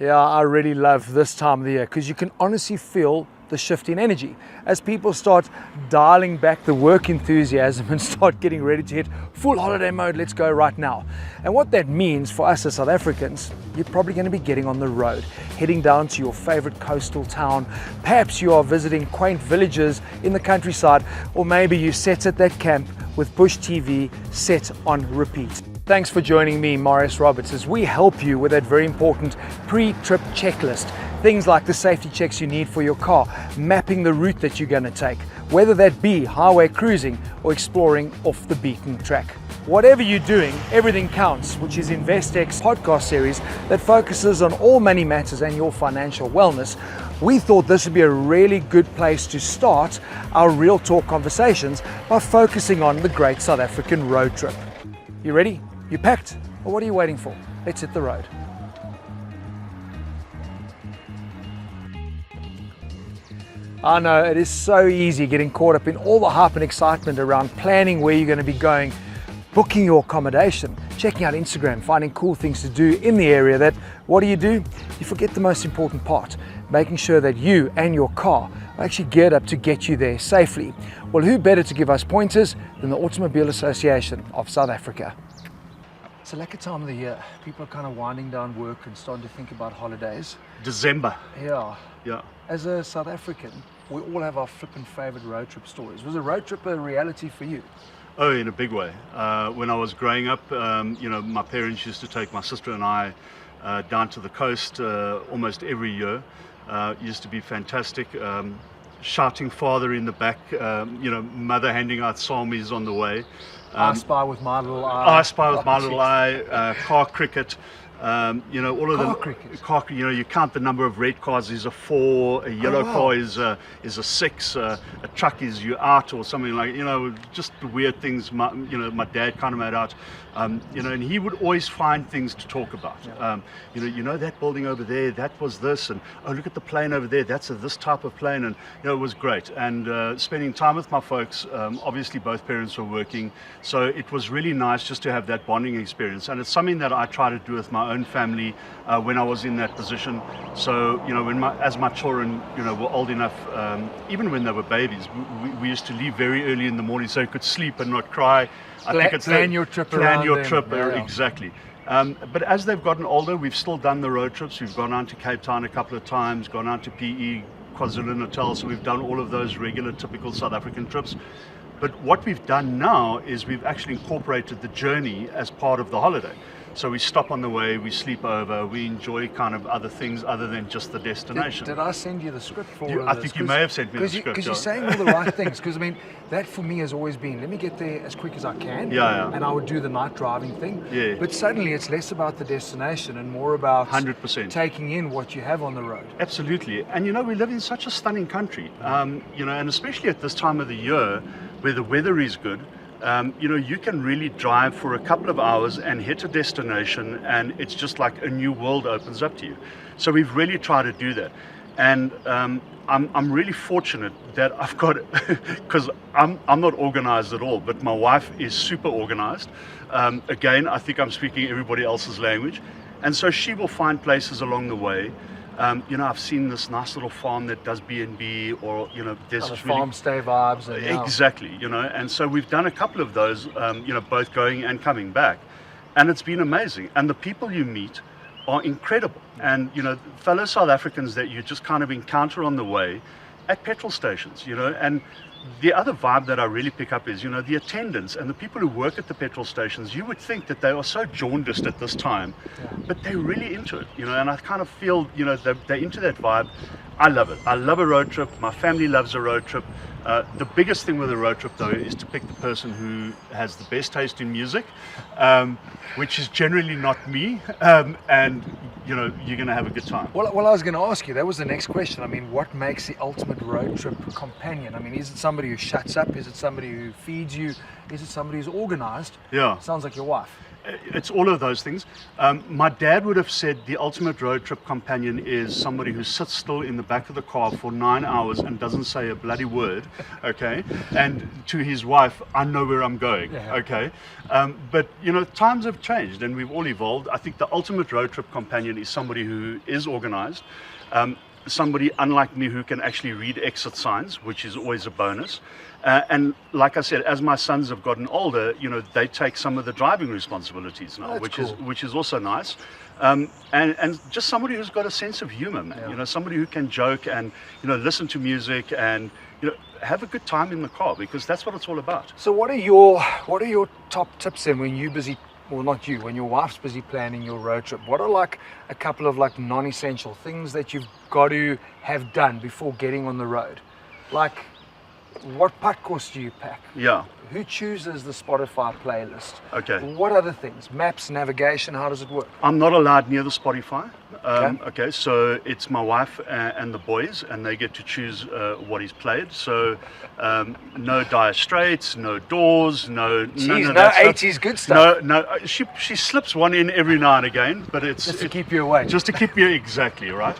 Yeah, I really love this time of the year because you can honestly feel the shift in energy as people start dialing back the work enthusiasm and start getting ready to hit full holiday mode. Let's go right now. And what that means for us as South Africans, you're probably going to be getting on the road, heading down to your favorite coastal town. Perhaps you are visiting quaint villages in the countryside, or maybe you set at that camp with Bush TV set on repeat. Thanks for joining me, Marius Roberts, as we help you with that very important pre-trip checklist. Things like the safety checks you need for your car, mapping the route that you're going to take, whether that be highway cruising or exploring off the beaten track. Whatever you're doing, everything counts, which is Investec's podcast series that focuses on all money matters and your financial wellness. We thought this would be a really good place to start our real talk conversations by focusing on the great South African road trip. You ready? You packed? Or what are you waiting for? Let's hit the road. I know it is so easy getting caught up in all the hype and excitement around planning where you're going to be going, booking your accommodation, checking out Instagram, finding cool things to do in the area that, what do? You forget the most important part, making sure that you and your car are actually geared up to get you there safely. Well, who better to give us pointers than the Automobile Association of South Africa? It's a lekker time of the year. People are kind of winding down work and starting to think about holidays. December. Yeah. Yeah. As a South African, we all have our flippin' favorite road trip stories. Was a road trip a reality for you? Oh, in a big way. When I was growing up, my parents used to take my sister and I down to the coast almost every year. It used to be fantastic. Shouting father in the back, mother handing out salmis on the way. I Spy with My Little Eye. I Spy with My Little Eye, car cricket. All of car them. cricket. You count the number of red cars is a 4, a yellow car is a 6, a truck is you out or something like, just the weird things. My dad kind of made out, and he would always find things to talk about. Yeah. That building over there, that was this, and oh, look at the plane over there, that's this type of plane, and it was great. And spending time with my folks. Obviously, both parents were working, so it was really nice just to have that bonding experience. And it's something that I try to do with my own family when I was in that position. So as my children were old enough, even when they were babies, we used to leave very early in the morning so you could sleep and not cry. Plan your trip around them. Yeah. Exactly. But as they've gotten older, we've still done the road trips. We've gone out to Cape Town a couple of times, gone out to PE, KwaZulu-Natal, so we've done all of those regular typical South African trips. But what we've done now is we've actually incorporated the journey as part of the holiday. So we stop on the way, we sleep over, we enjoy kind of other things other than just the destination. Did I send you the script for all of I this? think you may have sent me the script. Because you're saying all the right things. Because, that for me has always been, let me get there as quick as I can. Yeah. And I would do the night driving thand Yeah. But suddenly it's less about the destination and more about 100%. taking in what you have on the road. Absolutely. And we live in such a stunning country, and especially at this time of the year where the weather is good. You can really drive for a couple of hours and hit a destination, and it's just like a new world opens up to you. So we've really tried to do that. And I'm really fortunate that I've got, because I'm not organized at all, but my wife is super organized. Again, I think I'm speaking everybody else's language. And so she will find places along the way. I've seen this nice little farm that does B&B, or there's the farm stay vibes. Exactly, and so we've done a couple of those, both going and coming back, and it's been amazing. And the people you meet are incredible, and fellow South Africans that you just kind of encounter on the way at petrol stations, and the other vibe that I really pick up is, the attendants and the people who work at the petrol stations. You would think that they are so jaundiced at this time, but they're really into it, and I kind of feel, they're into that vibe. I love it. I love a road trip. My family loves a road trip. The biggest thing with a road trip, though, is to pick the person who has the best taste in music, which is generally not me, and you're going to have a good time. Well, I was going to ask you, that was the next question. What makes the ultimate road trip companion? Is it somebody who shuts up? Is it somebody who feeds you? Is it somebody who's organized? Yeah. Sounds like your wife. It's all of those things. My dad would have said the ultimate road trip companion is somebody who sits still in the back of the car for 9 hours and doesn't say a bloody word, okay? And to his wife, I know where I'm going, okay? But, you know, times have changed and we've all evolved. I think the ultimate road trip companion is somebody who is organized, somebody unlike me who can actually read exit signs, which is always a bonus. And like I said, as my sons have gotten older, you know, they take some of the driving responsibilities now, which is also nice. And just somebody who's got a sense of humor, man. You know, somebody who can joke and, you know, listen to music and, you know, have a good time in the car, because that's what it's all about. So what are your top tips then when you're busy? Well, not you, when your wife's busy planning your road trip? What are like a couple of like non-essential things that you've got to have done before getting on the road? Like, what putt course do you pack? Yeah. Who chooses the Spotify playlist? Okay. What other things? Maps, navigation, how does it work? I'm not allowed near the Spotify. Okay, so it's my wife and the boys, and they get to choose what is played. So no Dire Straits, no Doors, no Jeez, none of no that 80s stuff. good stuff. No. She slips one in every now and again, but it's Just to keep you awake. Just to keep you exactly right.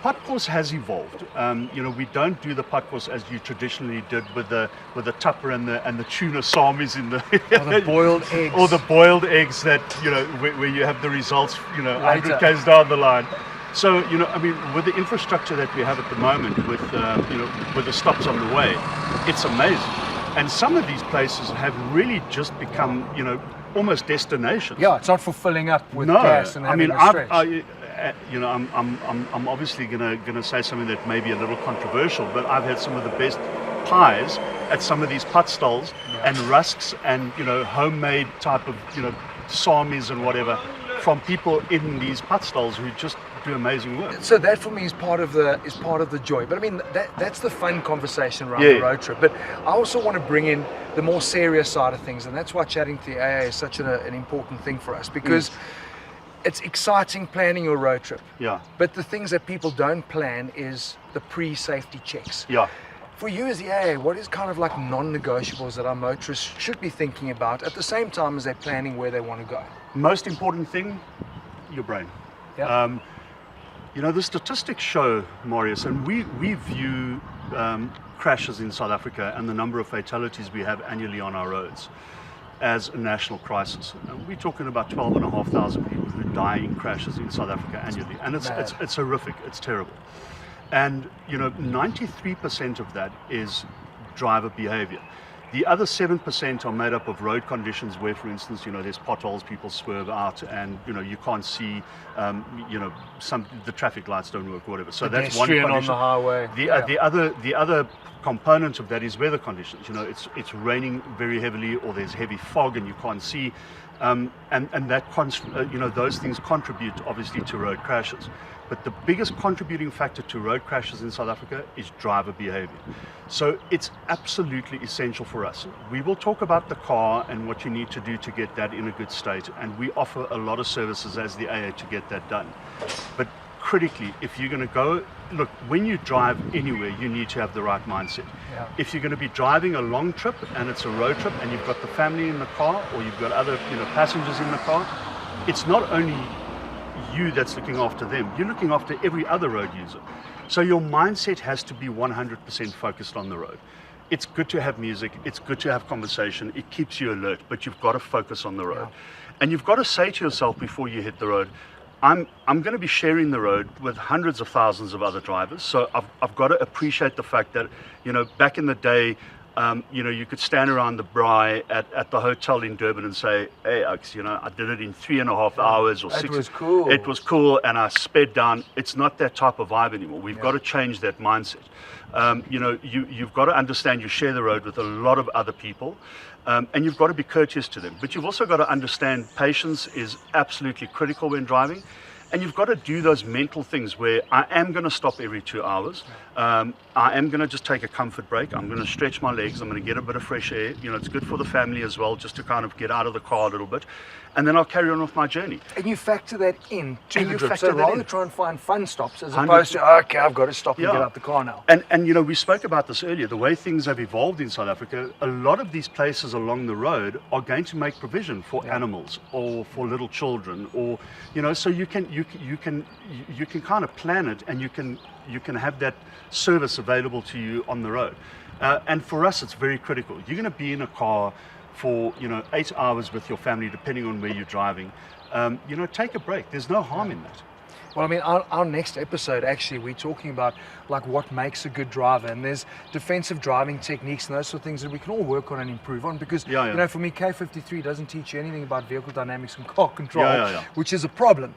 Putt course has evolved. You know, we don't do the putt course as you traditionally did with the tupper and the tuna salmis in the Or the boiled eggs. or the boiled eggs that, you know, where you have the results, you know, Later. 100 k's down the line. So, you know, I mean, with the infrastructure that we have at the moment, with you know, with the stops on the way, it's amazing. And some of these places have really just become, you know, almost destinations. Yeah, it's not for filling up with gas and having a stretch. You know, I'm obviously gonna say something that may be a little controversial, but I've had some of the best pies at some of these putt stalls and rusks and, you know, homemade type of, you know, salmis and whatever from people in these putt stalls who just do amazing work. So that for me is part of the joy. But I mean, that's the fun conversation around the road trip. But I also want to bring in the more serious side of things, and that's why chatting to the AA is such an important thing for us, because it's exciting planning your road trip. Yeah. But the things that people don't plan is the pre-safety checks. Yeah. For you as the AA, what is kind of like non-negotiables that our motorists should be thinking about at the same time as they're planning where they want to go? Most important thing, your brain. Yeah. You know, the statistics show, Marius, and we view crashes in South Africa and the number of fatalities we have annually on our roads as a national crisis. We're talking about 12,500 people who die in crashes in South Africa annually, and it's horrific, it's terrible. And, you know, 93% of that is driver behavior. The other 7% are made up of road conditions where, for instance, you know, there's potholes, people swerve out, and, you know, you can't see, you know, the traffic lights don't work, whatever. So that's one condition. On the highway. The other component of that is weather conditions. You know, it's raining very heavily, or there's heavy fog and you can't see, and that you know, those things contribute obviously to road crashes. But the biggest contributing factor to road crashes in South Africa is driver behavior. So it's absolutely essential for us. We will talk about the car and what you need to do to get that in a good state, and we offer a lot of services as the AA to get that done. But critically, if you're going to go, look, when you drive anywhere, you need to have the right mindset. Yeah. If you're going to be driving a long trip and it's a road trip and you've got the family in the car, or you've got other, you know, passengers in the car, it's not only you that's looking after them, you're looking after every other road user. So your mindset has to be 100% focused on the road. It's good to have music, it's good to have conversation, it keeps you alert, but you've got to focus on the road. Yeah. And you've got to say to yourself before you hit the road, I'm going to be sharing the road with hundreds of thousands of other drivers, so I've got to appreciate the fact that, you know, back in the day, you know, you could stand around the braai at the hotel in Durban and say, hey, Ux, you know, I did it in 3.5 hours or 6. It was cool. It was cool, and I sped down. It's not that type of vibe anymore. We've got to change that mindset. You know, you've got to understand you share the road with a lot of other people, and you've got to be courteous to them. But you've also got to understand patience is absolutely critical when driving. And you've got to do those mental things where I am going to stop every 2 hours. I am going to just take a comfort break. I'm going to stretch my legs. I'm going to get a bit of fresh air. You know, it's good for the family as well, just to kind of get out of the car a little bit. And then I'll carry on with my journey. And you factor that in to And the you trip. factor So that rather in. try and find fun stops as 100%. opposed to, okay, I've got to stop and Yeah. get out the car now. And you know, we spoke about this earlier, the way things have evolved in South Africa. A lot of these places along the road are going to make provision for animals or for little children, or, you know, so you can kind of plan it, and you can have that service available to you on the road. And for us, it's very critical. You're going to be in a car for, you know, 8 hours with your family, depending on where you're driving. You know, take a break. There's no harm in that. Well, I mean, our next episode, actually, we're talking about like what makes a good driver, and there's defensive driving techniques and those sort of things that we can all work on and improve on, because, you know, for me, K53 doesn't teach you anything about vehicle dynamics and car control, which is a problem.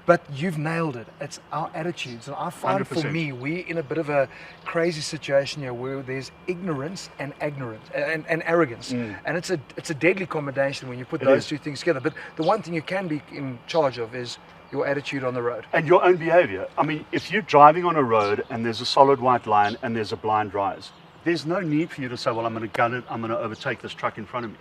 But you've nailed it. It's our attitudes. And I find 100%. for me, we're in a bit of a crazy situation here where there's ignorance and arrogance. And it's a deadly combination when you put those two things together. But the one thing you can be in charge of is your attitude on the road. And your own behavior. I mean, if you're driving on a road and there's a solid white line and there's a blind rise, there's no need for you to say, well, I'm going to gun it, I'm going to overtake this truck in front of me.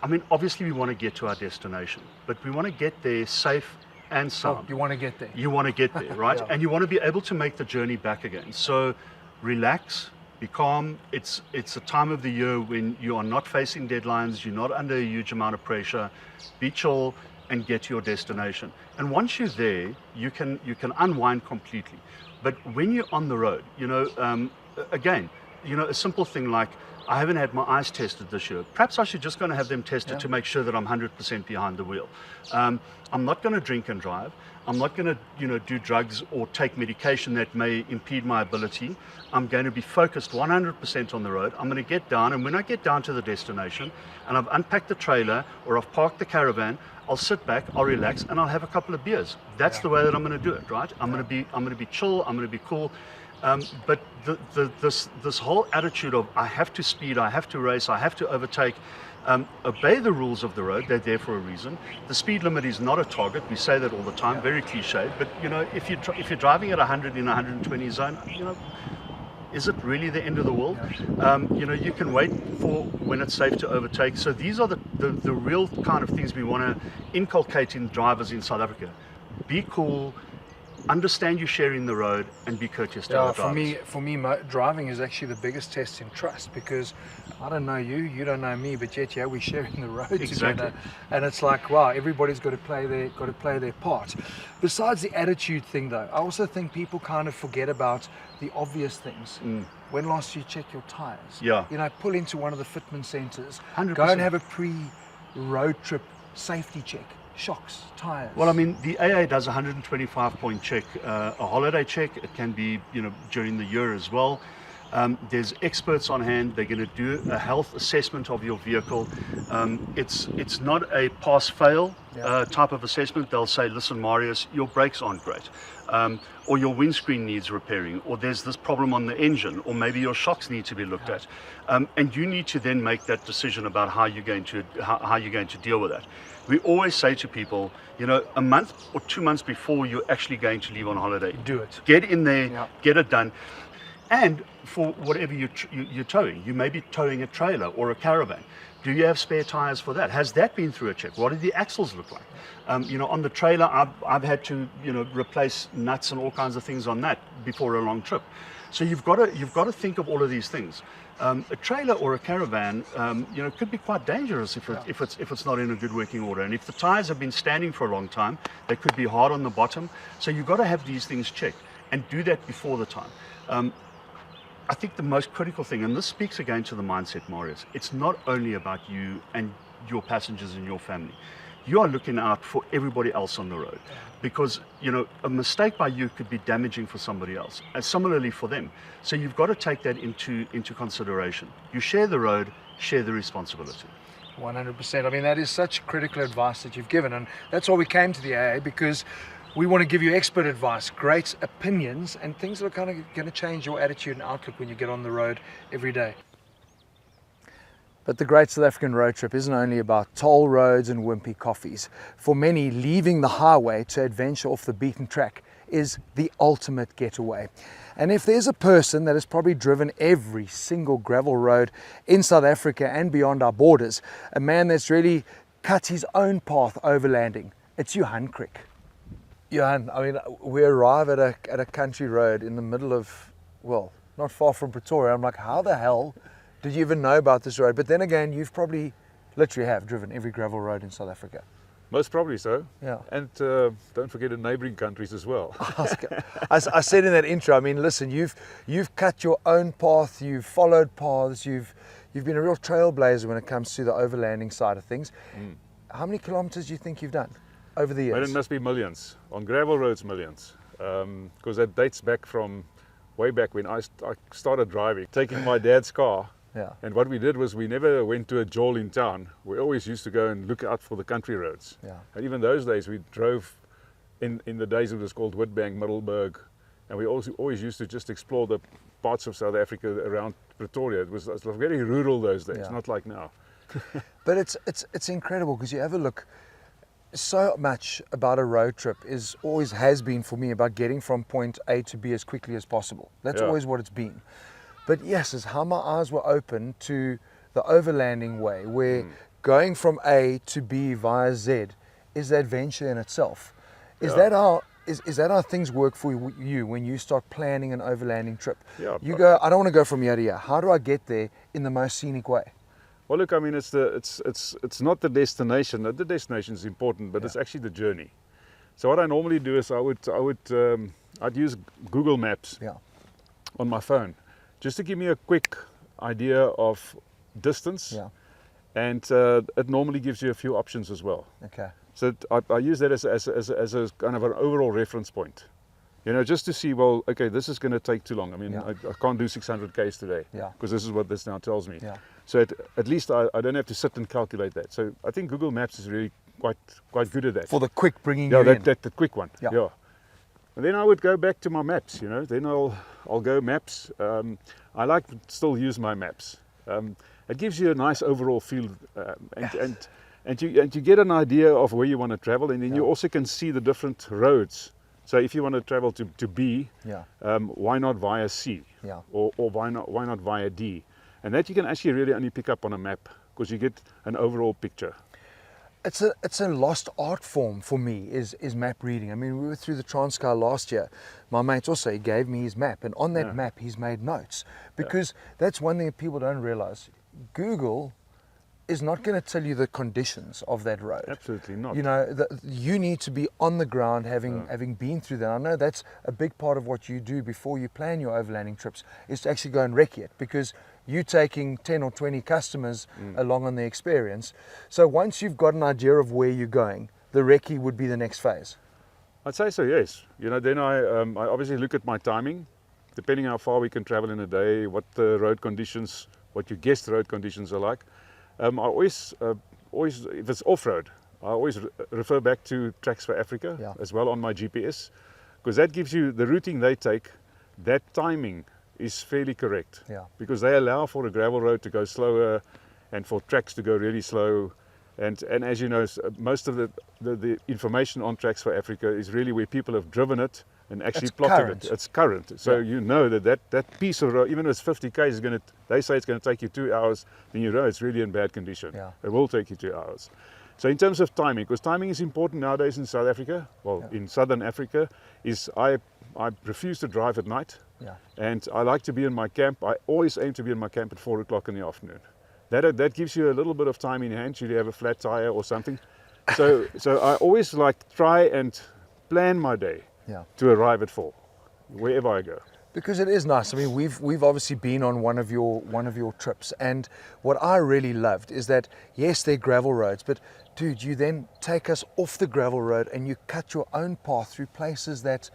I mean, obviously we want to get to our destination, but we want to get there safe and sound. You want to get there. You want to get there, right? And you want to be able to make the journey back again. So relax, be calm. It's a time of the year when you are not facing deadlines, you're not under a huge amount of pressure. Be chill and get to your destination. And once you're there, you can unwind completely. But when you're on the road, you know, again, you know, a simple thing like, I haven't had my eyes tested this year. Perhaps I should just go and have them tested to make sure that I'm 100% behind the wheel. I'm not going to drink and drive. I'm not going to, you know, do drugs or take medication that may impede my ability. I'm going to be focused 100% on the road. I'm going to get down, and when I get down to the destination and I've unpacked the trailer or I've parked the caravan, I'll sit back, I'll relax, and I'll have a couple of beers. That's the way that I'm going to do it, right? I'm going to be chill. I'm going to be cool. But this whole attitude of I have to speed, I have to race, I have to overtake, obey the rules of the road. They're there for a reason. The speed limit is not a target. We say that all the time, very cliched. But you know, if you're driving at 100 in a 120 zone, you know, is it really the end of the world? You know, you can wait for when it's safe to overtake. So these are the real kind of things we want to inculcate in drivers in South Africa. Be cool. Understand you're sharing the road, and be courteous to other drivers. For me, driving is actually the biggest test in trust, because I don't know you, you don't know me, but yet we're sharing the road together, and it's like, wow, everybody's got to play their part. Besides the attitude thing, though, I also think people kind of forget about the obvious things. When last you check your tires? You know, pull into one of the fitment centers, 100%. Go and have a pre-road trip safety check. Shocks, tires. Well, I mean, the AA does a 125-point check, a holiday check. It can be, you know, during the year as well. There's experts on hand. They're going to do a health assessment of your vehicle. It's not a pass-fail type of assessment. They'll say, listen, Marius, your brakes aren't great, or your windscreen needs repairing, or there's this problem on the engine, or maybe your shocks need to be looked at, and you need to then make that decision about how you're going to deal with that. We always say to people, you know, a month or 2 months before you're actually going to leave on holiday, do it. Get in there, get it done. And for whatever you're towing, you may be towing a trailer or a caravan. Do you have spare tires for that? Has that been through a check? What do the axles look like? You know, on the trailer, I've had to, you know, replace nuts and all kinds of things on that before a long trip. So you've got to think of all of these things. A trailer or a caravan, you know, could be quite dangerous if it's not in a good working order. And if the tires have been standing for a long time, they could be hard on the bottom. So you've got to have these things checked and do that before the time. I think the most critical thing, and this speaks again to the mindset, Marius, it's not only about you and your passengers and your family. You are looking out for everybody else on the road, because, you know, a mistake by you could be damaging for somebody else, and similarly for them. So you've got to take that into consideration. You share the road, share the responsibility. 100%. I mean, that is such critical advice that you've given, and that's why we came to the AA, because we want to give you expert advice, great opinions, and things that are kind of going to change your attitude and outlook when you get on the road every day. But the Great South African Road Trip isn't only about toll roads and wimpy coffees. For many, leaving the highway to adventure off the beaten track is the ultimate getaway. And if there's a person that has probably driven every single gravel road in South Africa and beyond our borders, a man that's really cut his own path overlanding, it's Johan Kriek. Johan, I mean, we arrive at a country road in the middle of, well, not far from Pretoria. I'm like, how the hell did you even know about this road? But then again, you've probably literally have driven every gravel road in South Africa. Most probably so. Yeah. And don't forget the neighbouring countries as well. I said in that intro, I mean, listen, you've cut your own path, you've followed paths, you've been a real trailblazer when it comes to the overlanding side of things. How many kilometers do you think you've done over the years? Well, it must be millions. On gravel roads, millions. Because that dates back from way back when I started driving, taking my dad's car. Yeah. And what we did was we never went to a jail in town. We always used to go and look out for the country roads. Yeah. And even those days we drove in the days it was called Witbank, Middelburg. And we also always used to just explore the parts of South Africa around Pretoria. It was very rural those days, not like now. But it's incredible because you have a look. So much about a road trip always has been for me about getting from point A to B as quickly as possible. That's always what it's been. But yes, it's how my eyes were open to the overlanding way, where going from A to B via Z is the adventure in itself. Is that how things work for you when you start planning an overlanding trip? Yeah, you go, I don't want to go from here to here. How do I get there in the most scenic way? Well, look, I mean, it's not the destination. The destination is important, but it's actually the journey. So what I normally do is I'd use Google Maps on my phone, just to give me a quick idea of distance, and it normally gives you a few options as well. Okay. So I use that as a kind of an overall reference point. You know, just to see, well, okay, this is going to take too long. I mean, I can't do 600 Ks today because this is what this now tells me. Yeah. So at least I don't have to sit and calculate that. So I think Google Maps is really quite good at that. For the quick bringing you in. Yeah, the quick one. Yeah. And then I would go back to my maps. You know, then I'll go maps. I like to still use my maps. It gives you a nice overall feel, and you get an idea of where you want to travel, and then you also can see the different roads. So if you want to travel to B, why not via C? Or why not via D? And that you can actually really only pick up on a map because you get an overall picture. It's a lost art form for me is map reading. I mean, we were through the Transkei last year. My mate also, he gave me his map, and on that map he's made notes, because that's one thing that people don't realize. Google is not going to tell you the conditions of that road. Absolutely not. You know, you need to be on the ground, having been through that. I know that's a big part of what you do before you plan your overlanding trips, is to actually go and recce it, because you're taking 10 or 20 customers along on the experience. So once you've got an idea of where you're going, the recce would be the next phase. I'd say so, yes. You know, then I obviously look at my timing, depending how far we can travel in a day, what the road conditions, what your guess road conditions are like. I always, if it's off-road, I always refer back to Tracks for Africa as well on my GPS, because that gives you the routing they take. That timing is fairly correct, because they allow for a gravel road to go slower and for tracks to go really slow. And as you know, most of the information on Tracks for Africa is really where people have driven it and actually plotted it. It's current. So you know that piece of road, even if it's 50 Ks, is they say it's going to take you 2 hours, then you know it's really in bad condition. It will take you 2 hours. So in terms of timing, because timing is important nowadays in South Africa, in Southern Africa, is I refuse to drive at night. And I like to be in my camp. I always aim to be in my camp at 4 o'clock in the afternoon. That gives you a little bit of time in your hand should you have a flat tire or something. So I always try and plan my day to arrive at 4, wherever I go. Because it is nice. I mean, we've obviously been on one of your trips, and what I really loved is that yes, they're gravel roads, but dude, you then take us off the gravel road and you cut your own path through places that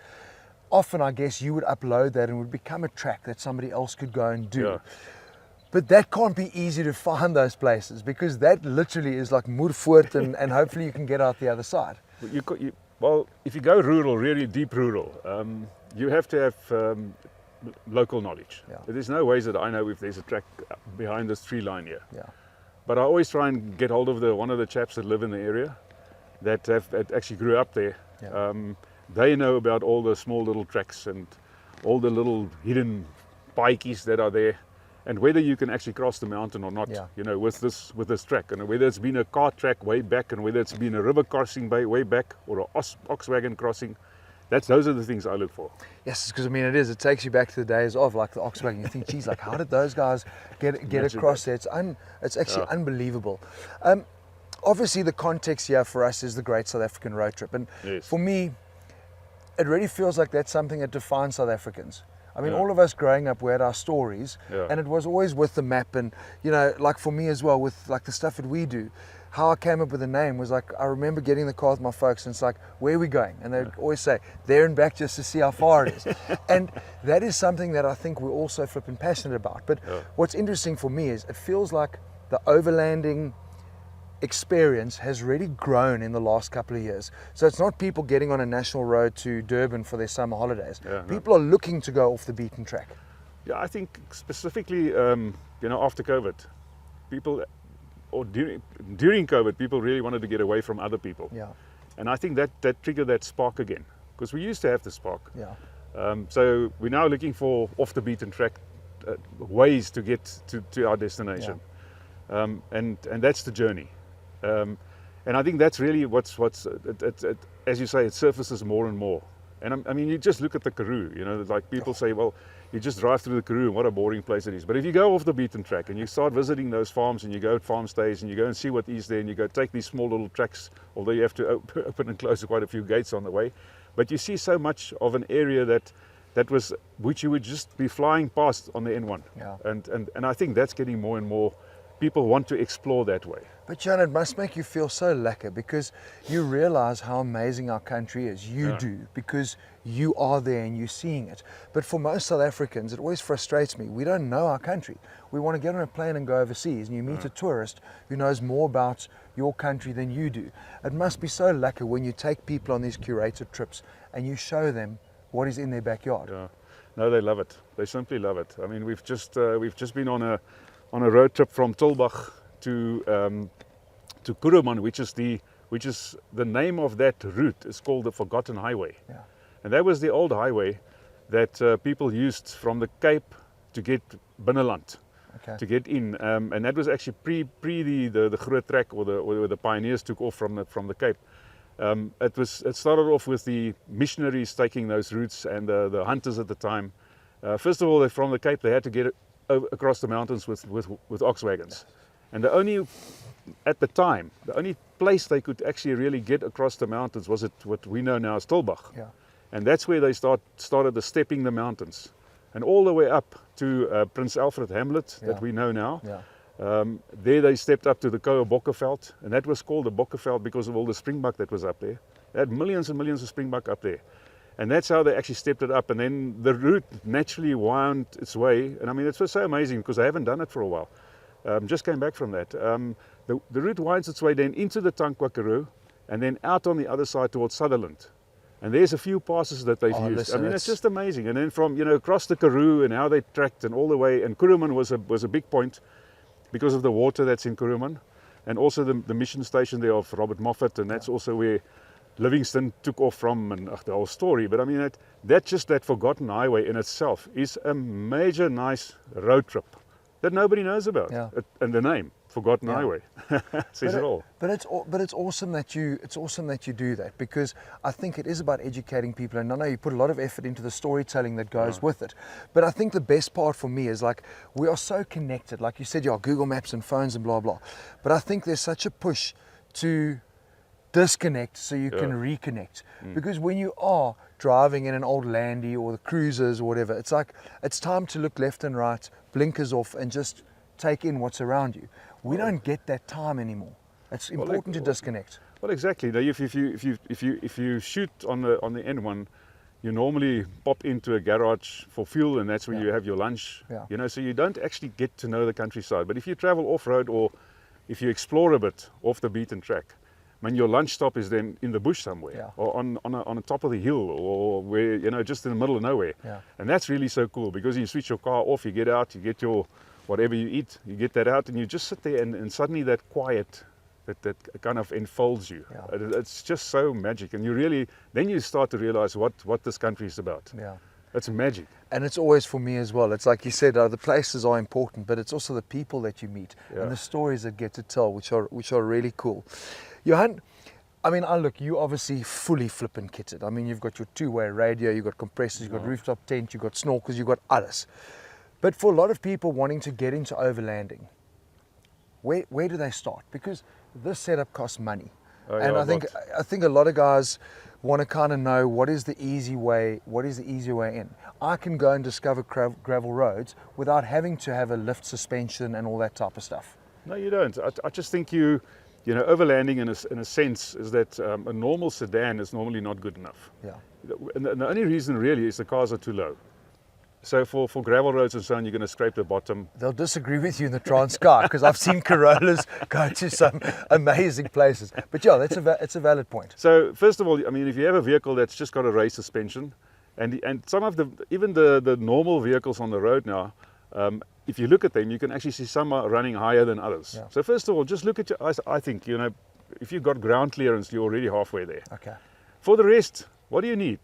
often, I guess, you would upload that and would become a track that somebody else could go and do. But that can't be easy to find those places, because that literally is like Moervoort, and hopefully you can get out the other side. Well, if you go rural, really deep rural, you have to have local knowledge. There's no ways that I know if there's a track behind this tree line here. But I always try and get hold of one of the chaps that live in the area that actually grew up there. Yeah. They know about all the small little tracks and all the little hidden pikeys that are there, and whether you can actually cross the mountain or not, Yeah. you know, with this track, and whether it's been a car track way back, and whether it's been a river crossing way back, or an ox wagon crossing. Those are the things I look for. Yes, because I mean it takes you back to the days of like the ox wagon. You think, geez, like how did those guys get across there? It's actually unbelievable. Obviously the context here for us is the Great South African Road Trip, and Yes. for me, it really feels like that's something that defines South Africans. I mean, Yeah. all of us growing up, we had our stories, Yeah. and it was always with the map, and you know, like for me as well, with like the stuff that we do. How I came up with the name was like, I remember getting in the car with my folks and it's like, where are we going? And they'd always say, there and back just to see how far it is. And that is something that I think we're also flipping passionate about. But what's interesting for me is it feels like the overlanding experience has really grown in the last couple of years. So it's not people getting on a national road to Durban for their summer holidays. Yeah, no. People are looking to go off the beaten track. Yeah, I think specifically, after COVID, people, or during COVID, people really wanted to get away from other people. Yeah, And I think that triggered that spark again, because we used to have the spark. yeah, So we're now looking for off the beaten track ways to get to our destination. And that's the journey. And I think that's really what's as you say, it surfaces more and more. And I mean, you just look at the Karoo, you know, like people say, well, you just drive through the Karoo and what a boring place it is. But if you go off the beaten track and you start visiting those farms and you go at farm stays and you go and see what is there and you go take these small little tracks, although you have to open and close quite a few gates on the way, but you see so much of an area which you would just be flying past on the N1. Yeah. And I think that's getting more and more. People want to explore that way. But Johan, it must make you feel so lekker because you realize how amazing our country is. You do, because you are there and you're seeing it. But for most South Africans, it always frustrates me. We don't know our country. We want to get on a plane and go overseas, and you meet a tourist who knows more about your country than you do. It must be so lekker when you take people on these curated trips and you show them what is in their backyard. Yeah. No, they love it. They simply love it. I mean, we've just been on a road trip from Tulbagh to Kuruman, which is the name of that route. It's called the Forgotten Highway. Yeah. And that was the old highway that people used from the Cape to get Binneland, Okay. to get in. And that was actually pre the Groot Trek, or the pioneers took off from the Cape. It started off with the missionaries taking those routes and the hunters at the time. First of all, from the Cape, they had to get across the mountains with ox wagons. And at the time, the only place they could actually really get across the mountains was at what we know now as Tulbagh. Yeah. And that's where they started the stepping the mountains. And all the way up to Prince Alfred Hamlet, that we know now. Yeah. There they stepped up to the Koa Bokkeveld, and that was called the Bokkeveld because of all the springbuck that was up there. They had millions and millions of springbuck up there. And that's how they actually stepped it up. And then the route naturally wound its way. And I mean, it was so amazing because I haven't done it for a while. Just came back from that. The route winds its way then into the Tankwa Karoo and then out on the other side towards Sutherland. And there's a few passes that they've used. Listen, I mean, it's just amazing. And then from, across the Karoo and how they tracked and all the way. And Kuruman was a big point because of the water that's in Kuruman. And also the mission station there of Robert Moffat. And that's also where Livingston took off from, and the whole story. But I mean, that Forgotten Highway in itself is a major nice road trip that nobody knows about. Yeah. And the name Forgotten Highway says it all. But it's awesome that you do that, because I think it is about educating people, and I know you put a lot of effort into the storytelling that goes with it. But I think the best part for me is, like, we are so connected. Like you said, Google Maps and phones and blah blah. But I think there's such a push to disconnect so you can reconnect, because when you are driving in an old Landy or the cruisers or whatever, it's like it's time to look left and right, blinkers off, and just take in what's around you. We don't get that time anymore. It's important to disconnect. Well, exactly. Now, if you shoot on the N1, you normally pop into a garage for fuel, and that's where you have your lunch. Yeah. So you don't actually get to know the countryside. But if you travel off road, or if you explore a bit off the beaten track, when your lunch stop is then in the bush somewhere, or on the top of the hill, or where, just in the middle of nowhere. Yeah. And that's really so cool, because you switch your car off, you get out, you get your whatever you eat, you get that out and you just sit there and suddenly that quiet, that kind of enfolds you. Yeah. It's just so magic, and then you start to realize what this country is about. Yeah. It's magic. And it's always for me as well. It's like you said, the places are important, but it's also the people that you meet and the stories that get to tell, which are really cool. Johan, I mean, look, you obviously fully flippin' kitted. I mean, you've got your two-way radio, you've got compressors, you've got rooftop tent, you've got snorkels, you've got others. But for a lot of people wanting to get into overlanding, where do they start? Because this setup costs money. And I think a lot of guys want to kind of know what is the easy way in. I can go and discover gravel roads without having to have a lift suspension and all that type of stuff. No, you don't. I just think you know, overlanding in a sense is that a normal sedan is normally not good enough. Yeah. And the only reason really is the cars are too low. So for gravel roads and so on, you're going to scrape the bottom. They'll disagree with you in the Transkei because I've seen Corollas go to some amazing places. But yeah, it's a valid point. So first of all, I mean, if you have a vehicle that's just got a race suspension, and some of even the normal vehicles on the road now, if you look at them, you can actually see some are running higher than others. Yeah. So first of all, just look at your eyes. I think, you know, if you've got ground clearance, you're already halfway there. Okay. For the rest, what do you need?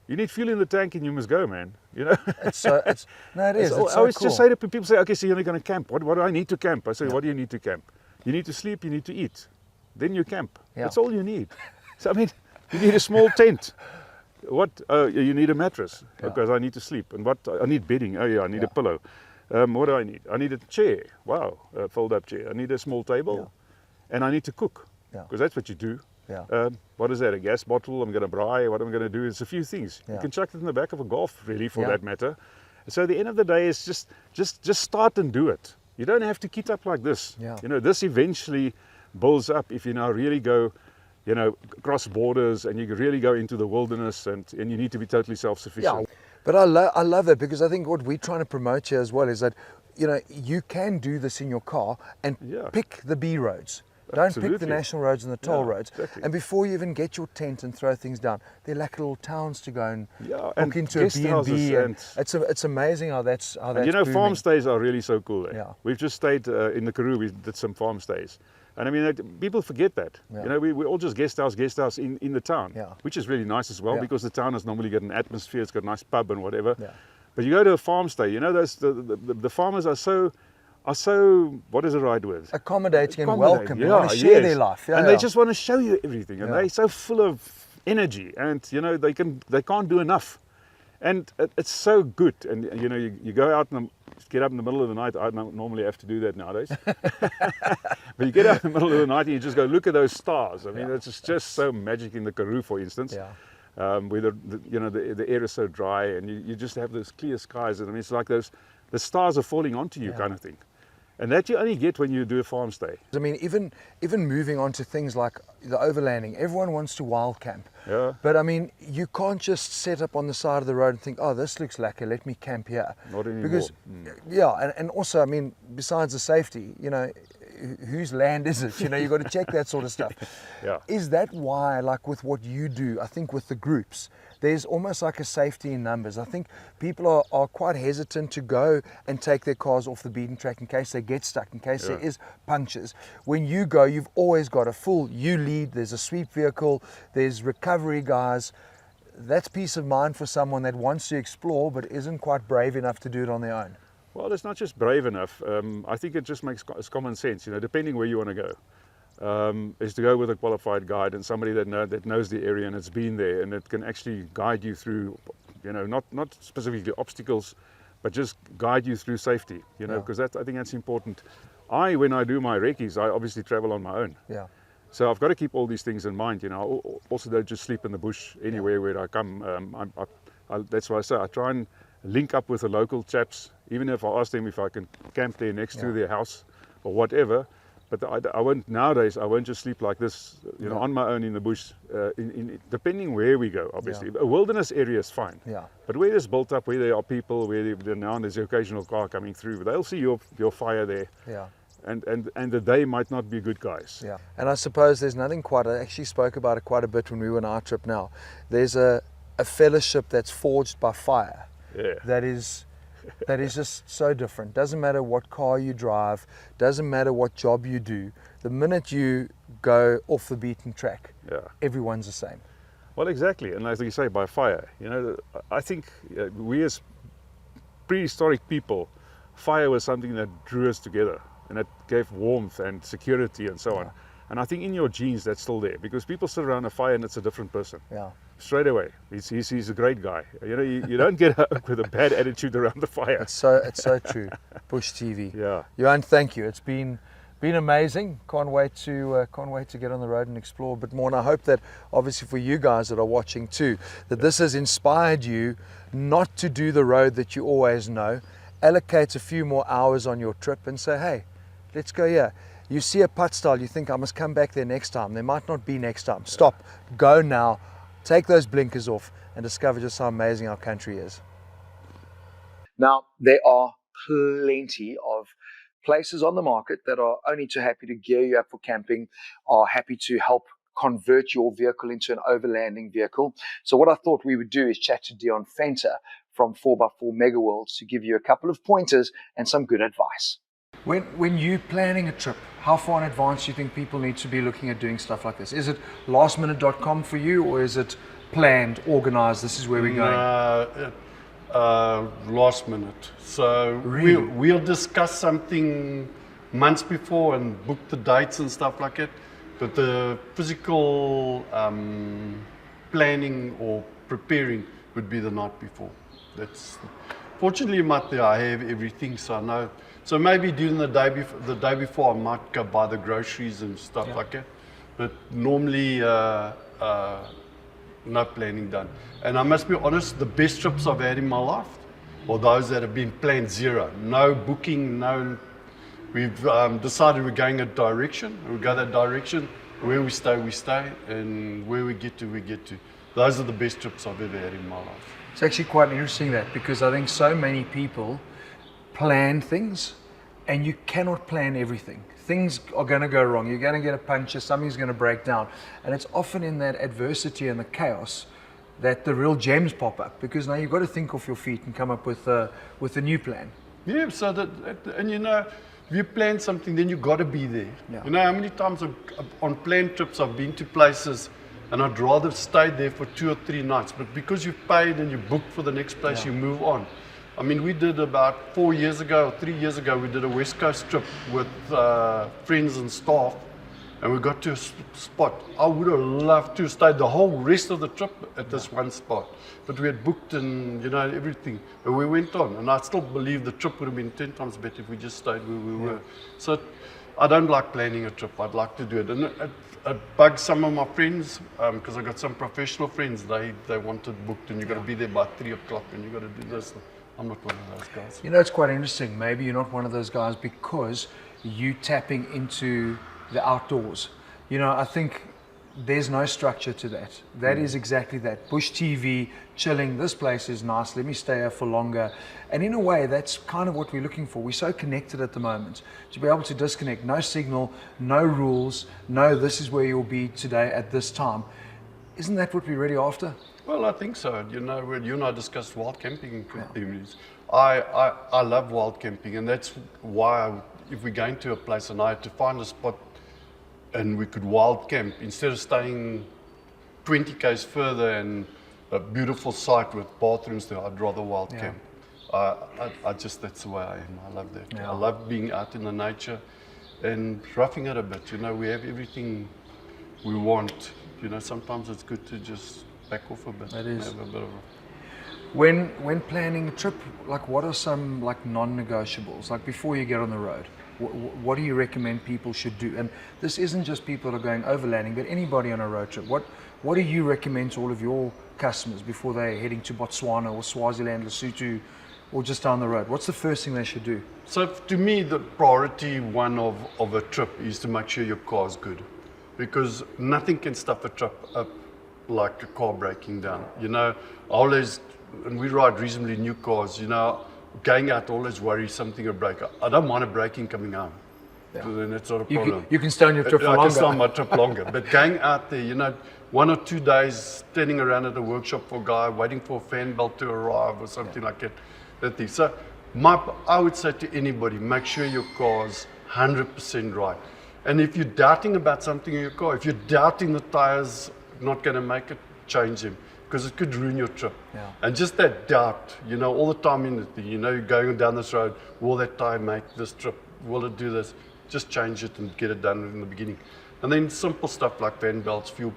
You need fuel in the tank and you must go, man. You know. It is. It's I so always cool. just say to people, say, okay, so you're going to camp. What do I need to camp? I say, what do you need to camp? You need to sleep, you need to eat. Then you camp. Yeah. That's all you need. So I mean, you need a small tent. What? You need a mattress because I need to sleep. And what? I need bedding. Oh yeah, I need a pillow. What do I need? I need a chair. Wow, a fold-up chair. I need a small table, and I need to cook because that's what you do. Yeah. What is that? A gas bottle? I'm going to braai. What I'm going to do is a few things. Yeah. You can chuck it in the back of a Golf, really, for that matter. So at the end of the day, is just start and do it. You don't have to keep up like this. Yeah. You know, this eventually builds up if you now really go, you know, cross borders and you really go into the wilderness and you need to be totally self-sufficient. Yeah. But I love that because I think what we're trying to promote here as well is that, you know, you can do this in your car and pick the B roads. Don't pick the national roads and the toll roads. Exactly. And before you even get your tent and throw things down, they're like little towns to go and book into a guest houses B&B. And it's amazing how that's you know, booming. farm stays are really so cool there. Yeah. We've just stayed in the Karoo. We did some farm stays. And I mean, people forget that. Yeah. You know, we all just guest house in the town, which is really nice as well because the town has normally got an atmosphere. It's got a nice pub and whatever. Yeah. But you go to a farm stay, you know, the farmers are so, what is the right word? Accommodating and welcoming. They want to share their life. And they just want to show you everything. And they're so full of energy. And, you know, they can't do enough. And it's so good. And, you know, you go out and get up in the middle of the night. I don't normally have to do that nowadays. But you get up in the middle of the night and you just go, look at those stars. I mean, it's just so magic in the Karoo, for instance. Yeah. Where the air is so dry and you just have those clear skies. And I mean, it's like the stars are falling onto you kind of thing. And that you only get when you do a farm stay. I mean, even moving on to things like the overlanding, everyone wants to wild camp. Yeah. But I mean, you can't just set up on the side of the road and think, oh, this looks lekker, let me camp here. Not anymore. Because, and also, I mean, besides the safety, you know, whose land is it? You know, you've got to check that sort of stuff. Yeah. Is that why, like with what you do, I think with the groups, there's almost like a safety in numbers. I think people are quite hesitant to go and take their cars off the beaten track in case they get stuck, in case there is punctures. When you go, you've always got you lead, there's a sweep vehicle, there's recovery guys. That's peace of mind for someone that wants to explore but isn't quite brave enough to do it on their own. Well, it's not just brave enough. I think it just makes common sense, you know, depending where you want to go. Is to go with a qualified guide and somebody that knows the area and has been there and it can actually guide you through, you know, not specifically obstacles, but just guide you through safety, you know, because I think that's important. When I do my recce's, I obviously travel on my own. Yeah. So I've got to keep all these things in mind, you know. I also don't just sleep in the bush anywhere where I come. That's why I say I try and link up with the local chaps, even if I ask them if I can camp there next to their house or whatever. But I won't nowadays. I won't just sleep like this, you know, on my own in the bush. Depending where we go, obviously, a wilderness area is fine. Yeah. But where it's built up, where there are people, where now there's the occasional car coming through, they'll see your fire there. Yeah. And the day might not be good, guys. Yeah. And I suppose there's nothing quite. I actually spoke about it quite a bit when we were on our trip. Now, there's a fellowship that's forged by fire. Yeah. That is that is just so different. Doesn't matter what car you drive, doesn't matter what job you do. The minute you go off the beaten track, everyone's the same. Well, exactly, and as you say, by fire. You know, I think we as prehistoric people, fire was something that drew us together, and it gave warmth and security and so on. And I think in your genes that's still there, because people sit around a fire and it's a different person. Yeah. Straight away, he's a great guy. You know, you don't get up with a bad attitude around the fire. It's so true. Bush TV. Yeah. Johan, thank you. It's been amazing. Can't wait to get on the road and explore a bit more. And I hope that obviously for you guys that are watching too, that this has inspired you not to do the road that you always know. Allocate a few more hours on your trip and say, hey, let's go here. You see a putt style, you think I must come back there next time. There might not be next time. Stop, go now, take those blinkers off and discover just how amazing our country is. Now, there are plenty of places on the market that are only too happy to gear you up for camping, are happy to help convert your vehicle into an overlanding vehicle. So what I thought we would do is chat to Deon Venter from 4x4 Megaworld to give you a couple of pointers and some good advice. When you're planning a trip, how far in advance do you think people need to be looking at doing stuff like this? Is it lastminute.com for you, or is it planned, organized, this is where we're going? Last minute. So Really? we'll discuss something months before and book the dates and stuff like that. But the physical planning or preparing would be the night before. That's fortunately, I have everything, so I know. So maybe during the day before, I might go buy the groceries and stuff like that. But normally, no planning done. And I must be honest, the best trips I've had in my life are those that have been planned zero. No booking, no. We've decided we're going a direction. We go that direction. Where we stay, and where we get to, we get to. Those are the best trips I've ever had in my life. It's actually quite interesting that, because I think so many people plan things and you cannot plan everything. Things are going to go wrong. You're going to get a puncture, something's going to break down. And it's often in that adversity and the chaos that the real gems pop up, because now you've got to think off your feet and come up with a new plan. Yeah, so and you know, if you plan something, then you got to be there. Yeah. You know how many times on planned trips I've been to places and I'd rather stay there for 2 or 3 nights, but because you've paid and you booked for the next place, you move on. I mean, we did about 4 years ago, or 3 years ago, we did a West Coast trip with friends and staff, and we got to a spot. I would have loved to stay the whole rest of the trip at this one spot, but we had booked and, you know, everything, and we went on, and I still believe the trip would have been 10 times better if we just stayed where we were. So I don't like planning a trip. I'd like to do it, and it bugs some of my friends, because I got some professional friends. They want it booked, and you got to be there by 3 o'clock, and you got to do this. I'm not one of those guys. You know, it's quite interesting. Maybe you're not one of those guys because you tapping into the outdoors. You know, I think there's no structure to that. That is exactly that. Bush TV, chilling, this place is nice, let me stay here for longer. And in a way, that's kind of what we're looking for. We're so connected at the moment. To be able to disconnect, no signal, no rules, no this is where you'll be today at this time. Isn't that what we're really after? Well, I think so. You know, when you and I discussed wild camping activities, I love wild camping, and that's why if we're going to a place and I had to find a spot and we could wild camp, instead of staying 20 k's further and a beautiful site with bathrooms there, I'd rather wild camp. I just, that's the way I am. I love that. I love being out in the nature and roughing it a bit. You know, we have everything we want. You know, sometimes it's good to just back off a bit. That is. Have a bit of When planning a trip, like what are some like non-negotiables? Like before you get on the road, what do you recommend people should do? And this isn't just people that are going overlanding, but anybody on a road trip. What do you recommend to all of your customers before they're heading to Botswana or Swaziland, Lesotho, or just down the road? What's the first thing they should do? So to me, the priority one of a trip is to make sure your car's good, because nothing can stuff a trip up like a car breaking down. You know, always, and we ride reasonably new cars, you know, going out always worry something will break. I don't mind a breaking coming home. So then that's not a problem. You can stay on your trip for longer. I can stay on my trip longer. But going out there, you know, 1 or 2 days standing around at a workshop for a guy, waiting for a fan belt to arrive or something like that. So I would say to anybody, make sure your car's 100% right. And if you're doubting about something in your car, if you're doubting the tires not going to make it, change them, because it could ruin your trip. Yeah. And just that doubt, all the time you're going down this road, will that tire make this trip? Will it do this? Just change it and get it done in the beginning. And then simple stuff like fan belts, fuel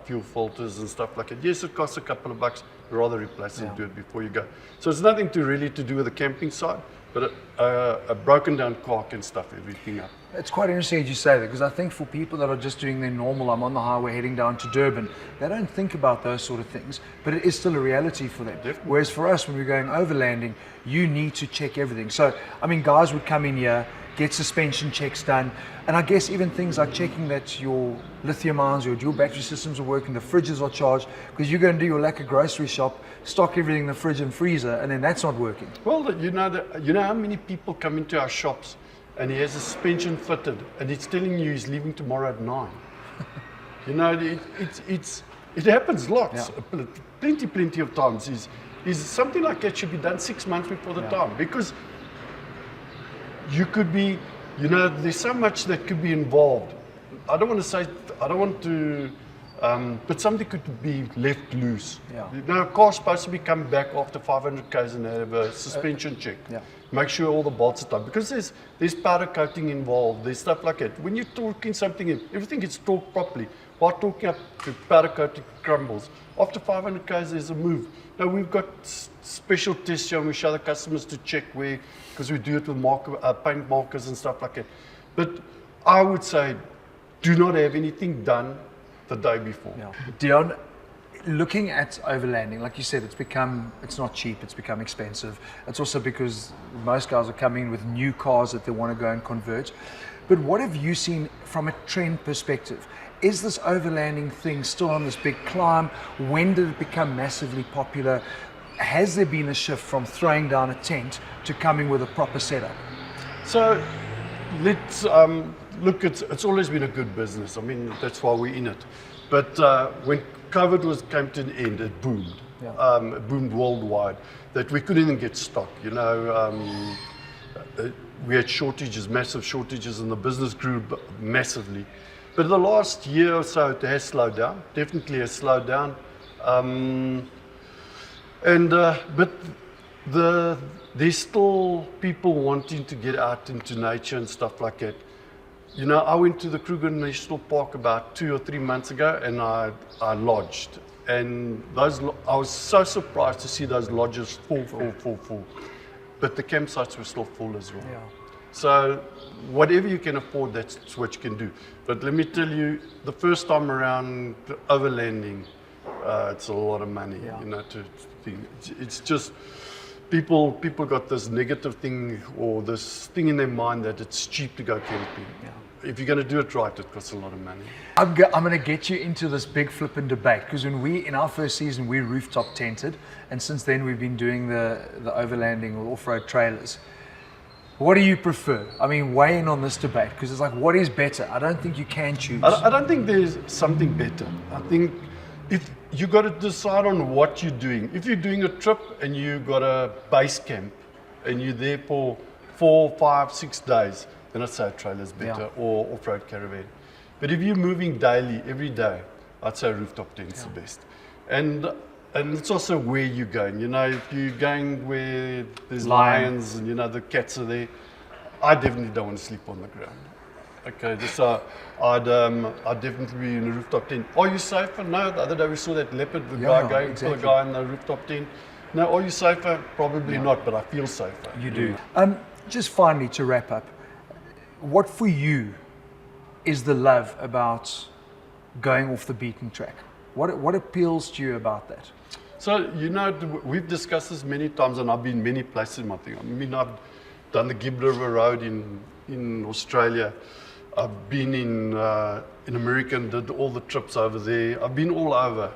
filters and stuff like that. Yes, it costs a couple of bucks. Rather replace it and do it before you go. So it's nothing to do with the camping side, but a broken down car can stuff everything up. It's quite interesting as you say that, because I think for people that are just doing their normal, I'm on the highway heading down to Durban, they don't think about those sort of things, but it is still a reality for them. Definitely. Whereas for us, when we're going overlanding, you need to check everything. So, I mean, guys would come in here, get suspension checks done, and I guess even things like checking that your lithium ions, your dual battery systems are working, the fridges are charged, because you're going to do your lacquer grocery shop, stock everything in the fridge and freezer, and then that's not working. Well, you know how many people come into our shops and he has a suspension fitted and he's telling you he's leaving tomorrow at 9. It happens lots, plenty of times. Is something like that should be done 6 months before the time, because you could be, there's so much that could be involved. I don't want to, but something could be left loose. Yeah. A car's supposed to be coming back after 500 k's and have a suspension check. Yeah. Make sure all the bolts are tight, because there's powder coating involved, there's stuff like that. When you're torquing something in, everything gets torqued properly. While torquing up, the powder coating crumbles. After 500 k's, there's a move. Now we've got special tests here, and we show the customers to check where, because we do it with paint markers and stuff like that. But I would say, do not have anything done the day before. Yeah. Deon, looking at overlanding, like you said, it's not cheap, it's become expensive. It's also because most guys are coming in with new cars that they want to go and convert. But what have you seen from a trend perspective? Is this overlanding thing still on this big climb? When did it become massively popular? Has there been a shift from throwing down a tent to coming with a proper setup? So let's look, it's always been a good business. I mean, that's why we're in it. But when COVID came to an end, it boomed. Yeah. It boomed worldwide, that we couldn't even get stock. We had shortages, massive shortages, and the business grew massively. But the last year or so, it has slowed down. Definitely has slowed down. But there's still people wanting to get out into nature and stuff like that. I went to the Kruger National Park about 2 or 3 months ago, and I lodged. And I was so surprised to see those lodges full. But the campsites were still full as well. Yeah. So whatever you can afford, that's what you can do. But let me tell you, the first time around overlanding, it's a lot of money. To think. It's just people got this negative thing or this thing in their mind that it's cheap to go camping. Yeah. If you're going to do it right, it costs a lot of money. I'm going to get you into this big flipping debate, because in our first season, we rooftop tented, and since then we've been doing the overlanding or off-road trailers. What do you prefer? I mean, weigh in on this debate, because it's like, what is better? I don't think you can choose. I don't think there's something better. I think if you got to decide on what you're doing. If you're doing a trip and you got a base camp and you're there for 4, 5, 6 days, then I'd say a trailer's better, or off-road caravan. But if you're moving daily, every day, I'd say a rooftop tent's the best. And it's also where you're going. If you're going where there's lions and the cats are there, I definitely don't want to sleep on the ground. Okay, so I'd definitely be in a rooftop tent. Are you safer? No. The other day we saw that leopard, the guy going for the guy in the rooftop tent. No. Are you safer? Probably not, but I feel safer. You do. Just finally, to wrap up, what for you is the love about going off the beaten track? What appeals to you about that? So, we've discussed this many times, and I've been many places in my thing. I mean, I've done the Gibb River Road in Australia. I've been in America and did all the trips over there. I've been all over.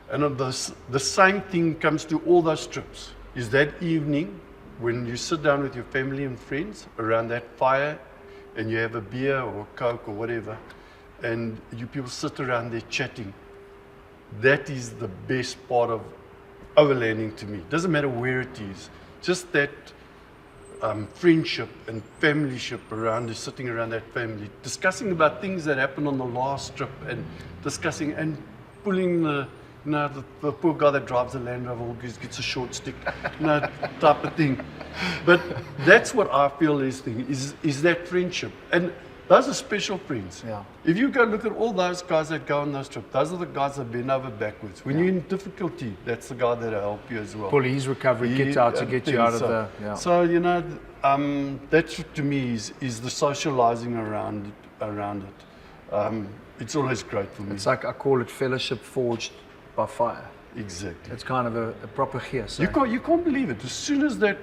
And the same thing comes to all those trips, is that evening when you sit down with your family and friends around that fire and you have a beer or a Coke or whatever, and you people sit around there chatting. That is the best part of overlanding to me. Doesn't matter where it is. Just that friendship and familyship around, sitting around that family, discussing about things that happened on the last trip, and discussing and pulling the poor guy that drives the Land Rover always gets a short stick, type of thing. But that's what I feel is that friendship. And those are special friends. Yeah. If you go look at all those guys that go on those trips, those are the guys that bend over backwards. When you're in difficulty, that's the guy that'll help you as well. Pull his recovery kit out to get you out of the. Yeah. So that's to me is the socializing around it. It's always great for me. It's like I call it fellowship forged by fire. Exactly. It's kind of a proper gear. So You can't believe it. As soon as that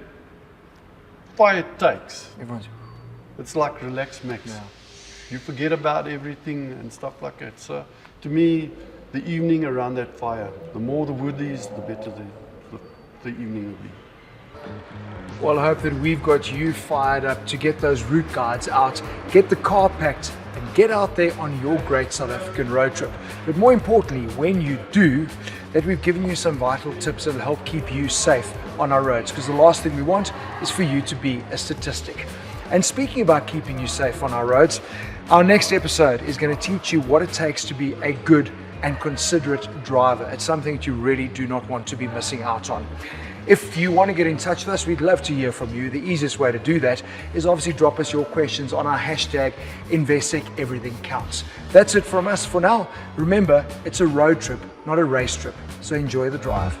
fire takes, everyone's. it's like relax max. Yeah. You forget about everything and stuff like that. So to me, the evening around that fire, the more the wood is, the better the evening will be. Well, I hope that we've got you fired up to get those route guides out, get the car packed, and get out there on your great South African road trip. But more importantly, when you do, that we've given you some vital tips that will help keep you safe on our roads, because the last thing we want is for you to be a statistic. And speaking about keeping you safe on our roads, our next episode is going to teach you what it takes to be a good and considerate driver. It's something that you really do not want to be missing out on. If you want to get in touch with us, we'd love to hear from you. The easiest way to do that is obviously drop us your questions on our hashtag Investec Everything Counts. That's it from us for now. Remember, it's a road trip, not a race trip. So enjoy the drive.